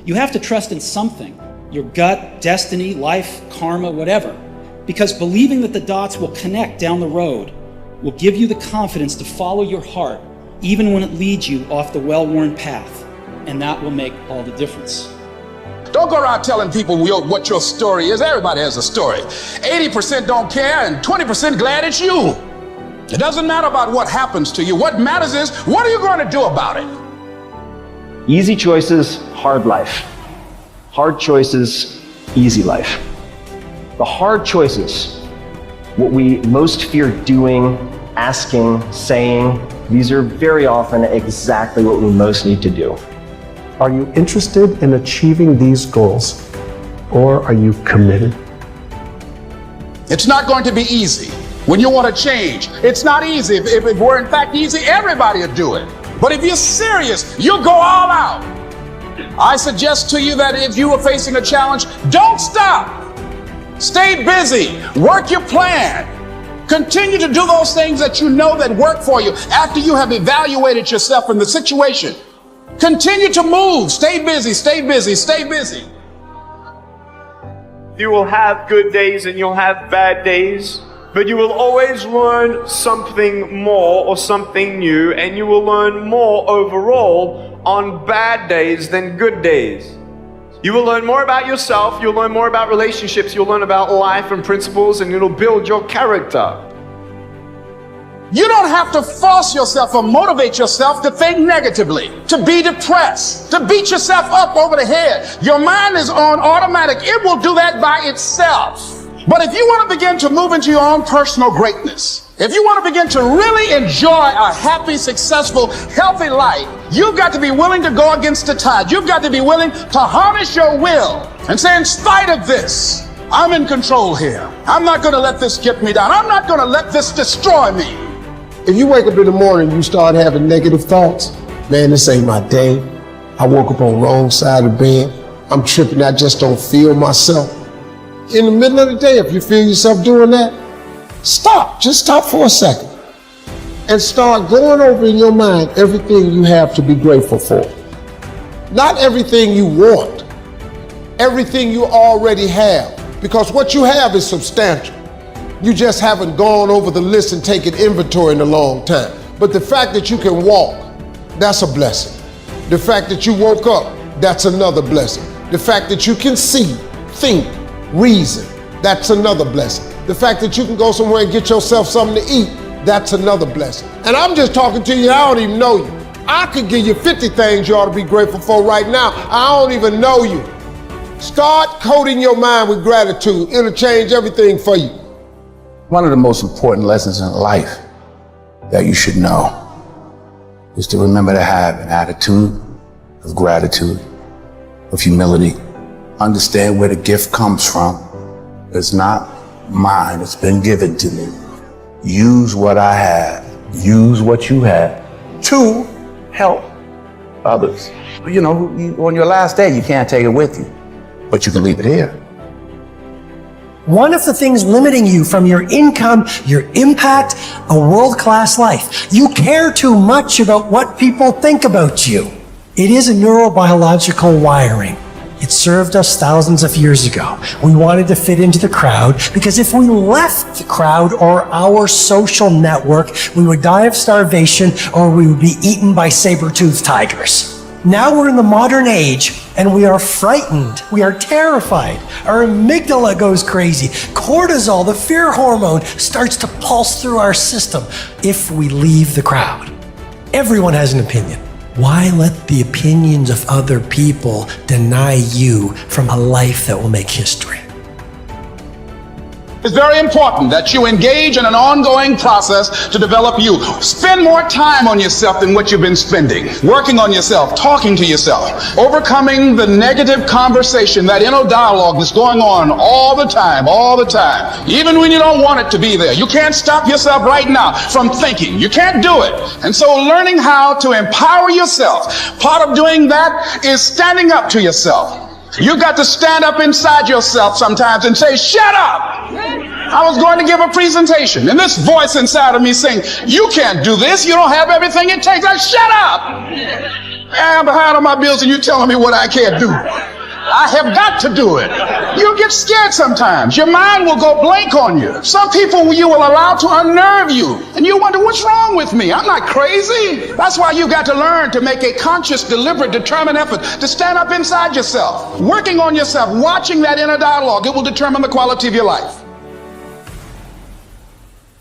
You have to trust in something, your gut, destiny, life, karma, whatever, because believing that the dots will connect down the road will give you the confidence to follow your heart, even when it leads you off the well-worn path, and that will make all the difference. Don't go around telling people what your story is. Everybody has a story. 80% don't care and 20% glad it's you. It doesn't matter about what happens to you. What matters is, what are you going to do about it? Easy choices, hard life. Hard choices, easy life. The hard choices, what we most fear doing, asking, saying, these are very often exactly what we most need to do. Are you interested in achieving these goals, or are you committed? It's not going to be easy when you want to change. It's not easy. If it were in fact easy, everybody would do it. But if you're serious, you'll go all out. I suggest to you that if you are facing a challenge, don't stop. Stay busy. Work your plan. Continue to do those things that you know that work for you after you have evaluated yourself in the situation. Continue to move. Stay busy, stay busy, stay busy. You will have good days and you'll have bad days, but you will always learn something more or something new, and you will learn more overall on bad days than good days. You will learn more about yourself, you'll learn more about relationships, you'll learn about life and principles, and it'll build your character. You don't have to force yourself or motivate yourself to think negatively, to be depressed, to beat yourself up over the head. Your mind is on automatic. It will do that by itself. But if you want to begin to move into your own personal greatness, if you want to begin to really enjoy a happy, successful, healthy life, you've got to be willing to go against the tide. You've got to be willing to harness your will and say, in spite of this, I'm in control here. I'm not going to let this get me down. I'm not going to let this destroy me. If you wake up in the morning and you start having negative thoughts, man, this ain't my day. I woke up on the wrong side of the bed. I'm tripping. I just don't feel myself. In the middle of the day, if you feel yourself doing that, stop. Just stop for a second and start going over in your mind everything you have to be grateful for. Not everything you want, everything you already have, because what you have is substantial. You just haven't gone over the list and taken inventory in a long time. But the fact that you can walk, that's a blessing. The fact that you woke up, that's another blessing. The fact that you can see, think, reason, that's another blessing. The fact that you can go somewhere and get yourself something to eat, that's another blessing. And I'm just talking to you, I don't even know you. I could give you 50 things you ought to be grateful for right now. I don't even know you. Start coating your mind with gratitude. It'll change everything for you. One of the most important lessons in life that you should know is to remember to have an attitude of gratitude, of humility. Understand where the gift comes from. It's not mine, it's been given to me. Use what I have, use what you have to help others. You know, on your last day, you can't take it with you, but you can leave it here. One of the things limiting you from your income, your impact, a world-class life. You care too much about what people think about you. It is a neurobiological wiring. It served us thousands of years ago. We wanted to fit into the crowd because if we left the crowd or our social network, we would die of starvation or we would be eaten by saber-toothed tigers. Now we're in the modern age and we are frightened. We are terrified. Our amygdala goes crazy. Cortisol, the fear hormone, starts to pulse through our system if we leave the crowd. Everyone has an opinion. Why let the opinions of other people deny you from a life that will make history? It's very important that you engage in an ongoing process to develop you. Spend more time on yourself than what you've been spending. Working on yourself, talking to yourself, overcoming the negative conversation, that inner dialogue that's going on all the time, even when you don't want it to be there. You can't stop yourself right now from thinking. You can't do it. And so learning how to empower yourself, part of doing that is standing up to yourself. You've got to stand up inside yourself sometimes and say, shut up. I was going to give a presentation and this voice inside of me saying, you can't do this. You don't have everything it takes. Shut up. I'm behind on my bills and you're telling me what I can't do. I have got to do it. You'll get scared sometimes. Your mind will go blank on you. Some people you will allow to unnerve you. And you wonder, what's wrong with me? I'm not crazy. That's why you've got to learn to make a conscious, deliberate, determined effort to stand up inside yourself. Working on yourself, watching that inner dialogue, it will determine the quality of your life.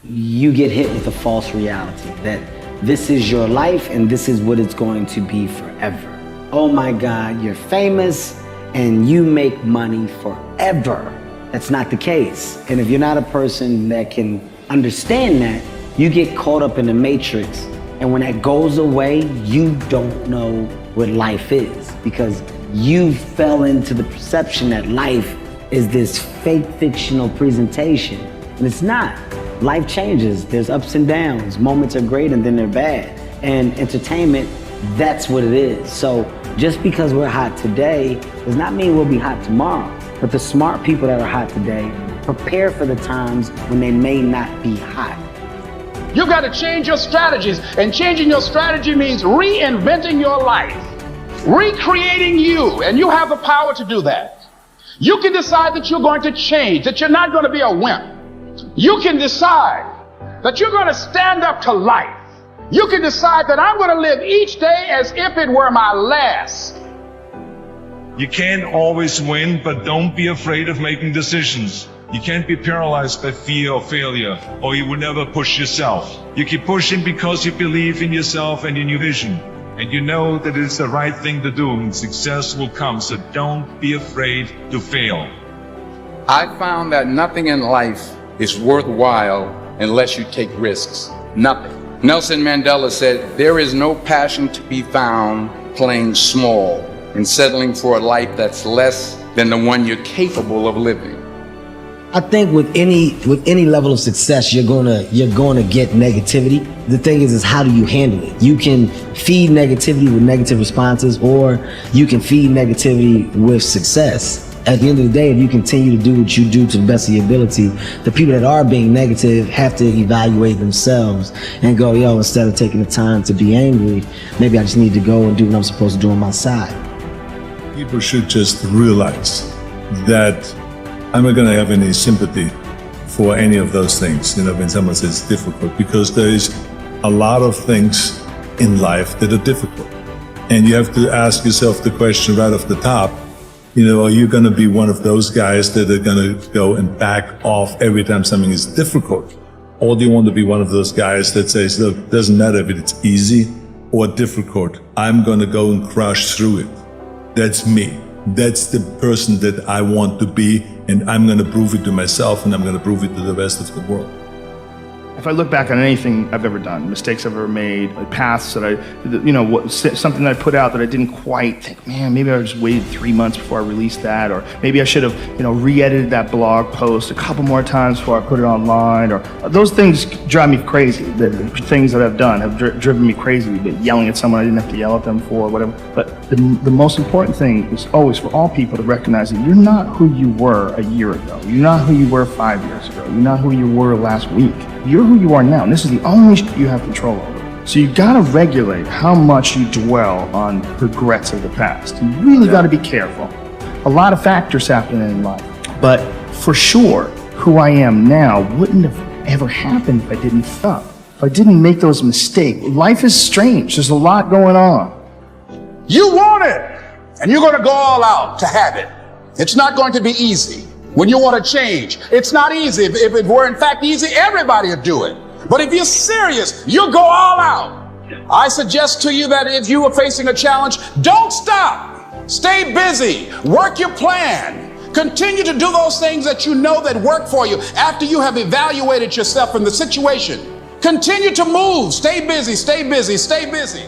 You get hit with a false reality that this is your life and this is what it's going to be forever. Oh my God, you're famous and you make money forever. That's not the case. And if you're not a person that can understand that, you get caught up in the matrix. And when that goes away, you don't know what life is because you fell into the perception that life is this fake fictional presentation. And it's not. Life changes. There's ups and downs. Moments are great and then they're bad. And entertainment, that's what it is. So just because we're hot today does not mean we'll be hot tomorrow. But the smart people that are hot today prepare for the times when they may not be hot. You've got to change your strategies, and changing your strategy means reinventing your life, recreating you, and you have the power to do that. You can decide that you're going to change, that you're not going to be a wimp. You can decide that you're going to stand up to life. You can decide that I'm going to live each day as if it were my last. You can't always win, but don't be afraid of making decisions. You can't be paralyzed by fear of failure, or you will never push yourself. You keep pushing because you believe in yourself and in your vision. And you know that it's the right thing to do, and success will come, so don't be afraid to fail. I found that nothing in life is worthwhile unless you take risks. Nothing. Nelson Mandela said, there is no passion to be found playing small and settling for a life that's less than the one you're capable of living. I think with any level of success, you're gonna get negativity. The thing is how do you handle it? You can feed negativity with negative responses, or you can feed negativity with success. At the end of the day, if you continue to do what you do to the best of your ability, the people that are being negative have to evaluate themselves and go, yo, instead of taking the time to be angry, maybe I just need to go and do what I'm supposed to do on my side. People should just realize that I'm not going to have any sympathy for any of those things, when someone says it's difficult, because there is a lot of things in life that are difficult. And you have to ask yourself the question right off the top, are you going to be one of those guys that are going to go and back off every time something is difficult? Or do you want to be one of those guys that says, look, it doesn't matter if it's easy or difficult, I'm going to go and crush through it. That's me. That's the person that I want to be, and I'm going to prove it to myself, and I'm going to prove it to the rest of the world. If I look back on anything I've ever done, mistakes I've ever made, paths that something that I put out that I didn't quite think, man, maybe I just waited 3 months before I released that, or maybe I should have, re-edited that blog post a couple more times before I put it online, or those things drive me crazy. The things that I've done have driven me crazy, yelling at someone I didn't have to yell at them for, whatever. But the most important thing is always for all people to recognize that you're not who you were a year ago. You're not who you were 5 years ago. You're not who you were last week. You're who you are now, and this is the only shit you have control over. So you gotta regulate how much you dwell on regrets of the past. You really gotta be careful. A lot of factors happen in life, but for sure, who I am now wouldn't have ever happened if I didn't fuck up. If I didn't make those mistakes. Life is strange. There's a lot going on. You want it, and you're going to go all out to have it. It's not going to be easy. When you want to change, it's not easy. If it were in fact easy, everybody would do it. But if you're serious, you'll go all out. I suggest to you that if you are facing a challenge, don't stop. Stay busy. Work your plan. Continue to do those things that you know that work for you after you have evaluated yourself in the situation. Continue to move. Stay busy, stay busy, stay busy.